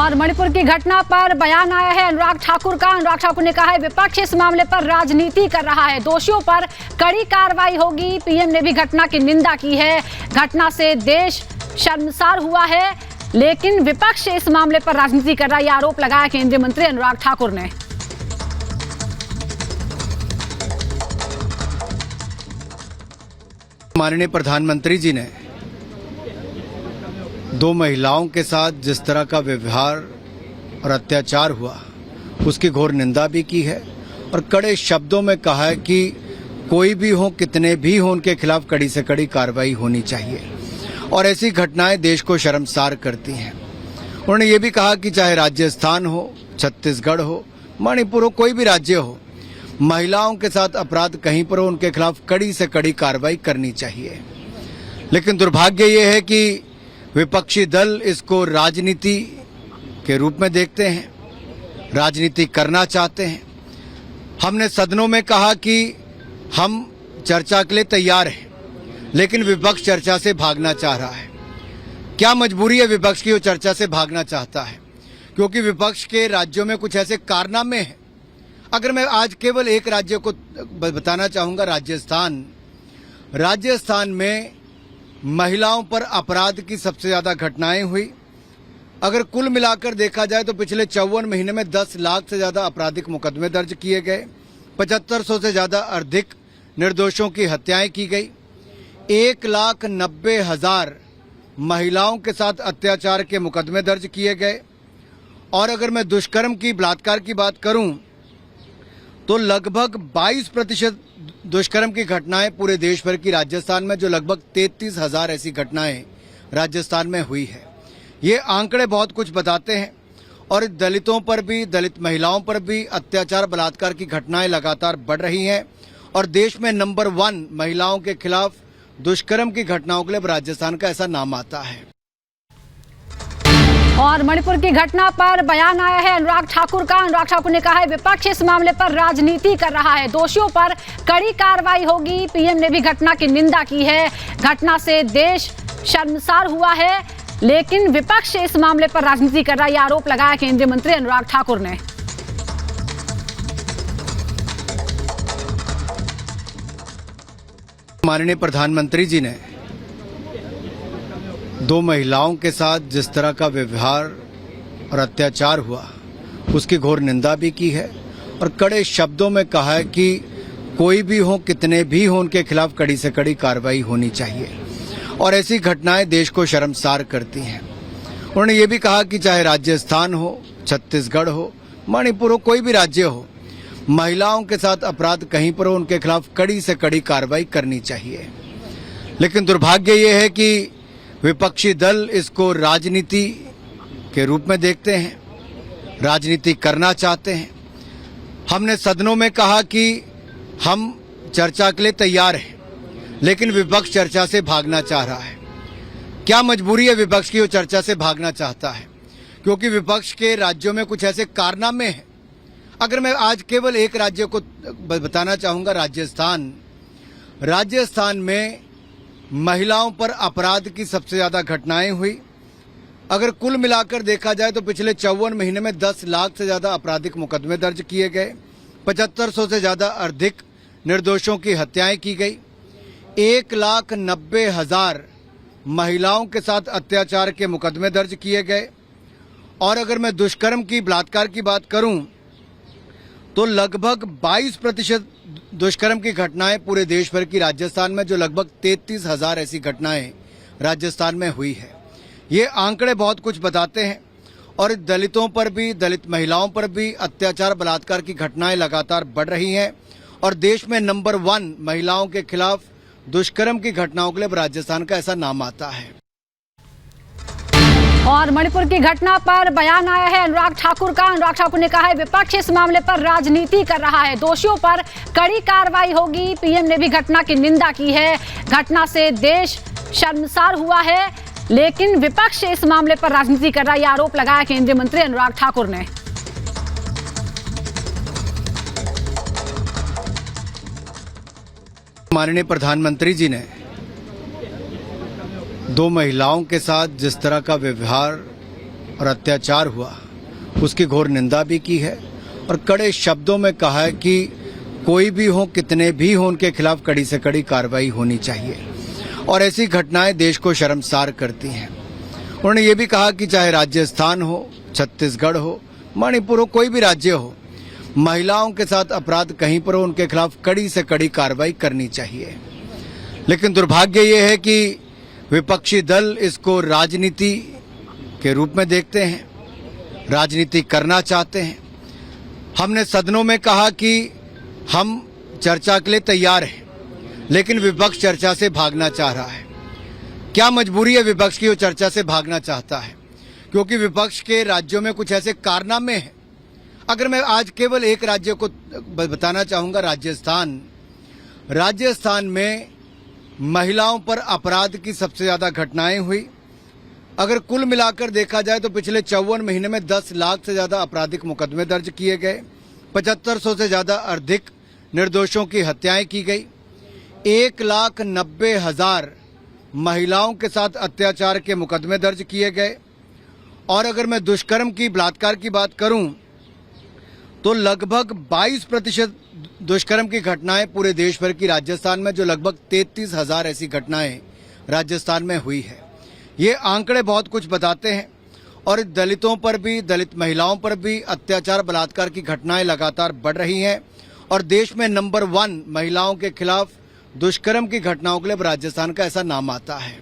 और मणिपुर की घटना पर बयान आया है अनुराग ठाकुर का। अनुराग ठाकुर ने कहा है विपक्ष इस मामले पर राजनीति कर रहा है, दोषियों पर कड़ी कार्रवाई होगी। पीएम ने भी घटना की निंदा की है। घटना से देश शर्मसार हुआ है, लेकिन विपक्ष इस मामले पर राजनीति कर रहा है, यह आरोप लगाया केंद्रीय मंत्री अनुराग ठाकुर ने। माननीय प्रधानमंत्री जी ने दो महिलाओं के साथ जिस तरह का व्यवहार और अत्याचार हुआ उसकी घोर निंदा भी की है और कड़े शब्दों में कहा है कि कोई भी हो, कितने भी हो, उनके खिलाफ कड़ी से कड़ी कार्रवाई होनी चाहिए और ऐसी घटनाएं देश को शर्मसार करती हैं। उन्होंने ये भी कहा कि चाहे राजस्थान हो, छत्तीसगढ़ हो, मणिपुर हो, कोई भी राज्य हो, महिलाओं के साथ अपराध कहीं पर हो, उनके खिलाफ कड़ी से कड़ी कार्रवाई करनी चाहिए। लेकिन दुर्भाग्य ये है कि विपक्षी दल इसको राजनीति के रूप में देखते हैं, राजनीति करना चाहते हैं। हमने सदनों में कहा कि हम चर्चा के लिए तैयार हैं, लेकिन विपक्ष चर्चा से भागना चाह रहा है। क्या मजबूरी है विपक्ष की, वो चर्चा से भागना चाहता है? क्योंकि विपक्ष के राज्यों में कुछ ऐसे कारनामे हैं। अगर मैं आज केवल एक राज्य को बताना चाहूंगा, राजस्थान में महिलाओं पर अपराध की सबसे ज्यादा घटनाएं हुई। अगर कुल मिलाकर देखा जाए तो पिछले 54 महीने में 10 लाख से ज्यादा आपराधिक मुकदमे दर्ज किए गए, 7500 से ज्यादा अधिक निर्दोषों की हत्याएं की गई, 1,90,000 महिलाओं के साथ अत्याचार के मुकदमे दर्ज किए गए। और अगर मैं दुष्कर्म की, बलात्कार की बात करूं तो लगभग 22% दुष्कर्म की घटनाएं पूरे देश भर की राजस्थान में, जो लगभग 33,000 ऐसी घटनाएं राजस्थान में हुई है। ये आंकड़े बहुत कुछ बताते हैं और दलितों पर भी, दलित महिलाओं पर भी अत्याचार, बलात्कार की घटनाएं लगातार बढ़ रही हैं और देश में नंबर 1 महिलाओं के खिलाफ दुष्कर्म की घटनाओं के लिए राजस्थान का ऐसा नाम आता है। और मणिपुर की घटना पर बयान आया है अनुराग ठाकुर का। अनुराग ठाकुर ने कहा है विपक्ष इस मामले पर राजनीति कर रहा है, दोषियों पर कड़ी कार्रवाई होगी। पीएम ने भी घटना की निंदा की है। घटना से देश शर्मसार हुआ है, लेकिन विपक्ष इस मामले पर राजनीति कर रहा है, यह आरोप लगाया केंद्रीय मंत्री अनुराग ठाकुर ने। माननीय प्रधानमंत्री जी ने दो महिलाओं के साथ जिस तरह का व्यवहार और अत्याचार हुआ उसकी घोर निंदा भी की है और कड़े शब्दों में कहा है कि कोई भी हो, कितने भी हो, उनके खिलाफ कड़ी से कड़ी कार्रवाई होनी चाहिए और ऐसी घटनाएं देश को शर्मसार करती हैं। उन्होंने ये भी कहा कि चाहे राजस्थान हो, छत्तीसगढ़ हो, मणिपुर हो, कोई भी राज्य हो, महिलाओं के साथ अपराध कहीं पर हो, उनके खिलाफ कड़ी से कड़ी कार्रवाई करनी चाहिए। लेकिन दुर्भाग्य ये है कि विपक्षी दल इसको राजनीति के रूप में देखते हैं, राजनीति करना चाहते हैं। हमने सदनों में कहा कि हम चर्चा के लिए तैयार हैं, लेकिन विपक्ष चर्चा से भागना चाह रहा है। क्या मजबूरी है विपक्ष की, वो चर्चा से भागना चाहता है? क्योंकि विपक्ष के राज्यों में कुछ ऐसे कारनामे हैं। अगर मैं आज केवल एक राज्य को बताना चाहूंगा, राजस्थान में महिलाओं पर अपराध की सबसे ज्यादा घटनाएं हुई। अगर कुल मिलाकर देखा जाए तो पिछले 54 महीने में 10 लाख से ज्यादा आपराधिक मुकदमे दर्ज किए गए, 7500 से ज्यादा अधिक निर्दोषों की हत्याएं की गई, 1,90,000 महिलाओं के साथ अत्याचार के मुकदमे दर्ज किए गए। और अगर मैं दुष्कर्म की, बलात्कार की बात करूं तो लगभग 22% दुष्कर्म की घटनाएं पूरे देश भर की राजस्थान में, जो लगभग 33,000 ऐसी घटनाएं राजस्थान में हुई है। ये आंकड़े बहुत कुछ बताते हैं और दलितों पर भी, दलित महिलाओं पर भी अत्याचार, बलात्कार की घटनाएं लगातार बढ़ रही हैं और देश में नंबर 1 महिलाओं के खिलाफ दुष्कर्म की घटनाओं के लिए राजस्थान का ऐसा नाम आता है। और मणिपुर की घटना पर बयान आया है अनुराग ठाकुर का। अनुराग ठाकुर ने कहा है विपक्ष इस मामले पर राजनीति कर रहा है, दोषियों पर कड़ी कार्रवाई होगी। पीएम ने भी घटना की निंदा की है। घटना से देश शर्मसार हुआ है, लेकिन विपक्ष इस मामले पर राजनीति कर रहा है, यह आरोप लगाया केंद्रीय मंत्री अनुराग ठाकुर ने। माननीय प्रधानमंत्री जी ने दो महिलाओं के साथ जिस तरह का व्यवहार और अत्याचार हुआ उसकी घोर निंदा भी की है और कड़े शब्दों में कहा है कि कोई भी हो, कितने भी हो, उनके खिलाफ कड़ी से कड़ी कार्रवाई होनी चाहिए और ऐसी घटनाएं देश को शर्मसार करती हैं। उन्होंने ये भी कहा कि चाहे राजस्थान हो, छत्तीसगढ़ हो, मणिपुर हो, कोई भी राज्य हो, महिलाओं के साथ अपराध कहीं पर हो, उनके खिलाफ कड़ी से कड़ी कार्रवाई करनी चाहिए। लेकिन दुर्भाग्य ये है कि विपक्षी दल इसको राजनीति के रूप में देखते हैं, राजनीति करना चाहते हैं। हमने सदनों में कहा कि हम चर्चा के लिए तैयार हैं, लेकिन विपक्ष चर्चा से भागना चाह रहा है। क्या मजबूरी है विपक्ष की, वो चर्चा से भागना चाहता है? क्योंकि विपक्ष के राज्यों में कुछ ऐसे कारनामे हैं। अगर मैं आज केवल एक राज्य को बताना चाहूंगा, राजस्थान में महिलाओं पर अपराध की सबसे ज्यादा घटनाएं हुई। अगर कुल मिलाकर देखा जाए तो पिछले 54 महीने में 10 लाख से ज्यादा आपराधिक मुकदमे दर्ज किए गए, 7500 से ज्यादा अधिक निर्दोषों की हत्याएं की गई, 1,90,000 महिलाओं के साथ अत्याचार के मुकदमे दर्ज किए गए। और अगर मैं दुष्कर्म की, बलात्कार की बात करूं तो लगभग 22% दुष्कर्म की घटनाएं पूरे देश भर की राजस्थान में, जो लगभग 33,000 ऐसी घटनाएं राजस्थान में हुई है। ये आंकड़े बहुत कुछ बताते हैं और दलितों पर भी, दलित महिलाओं पर भी अत्याचार, बलात्कार की घटनाएं लगातार बढ़ रही हैं और देश में नंबर 1 महिलाओं के खिलाफ दुष्कर्म की घटनाओं के लिए राजस्थान का ऐसा नाम आता है।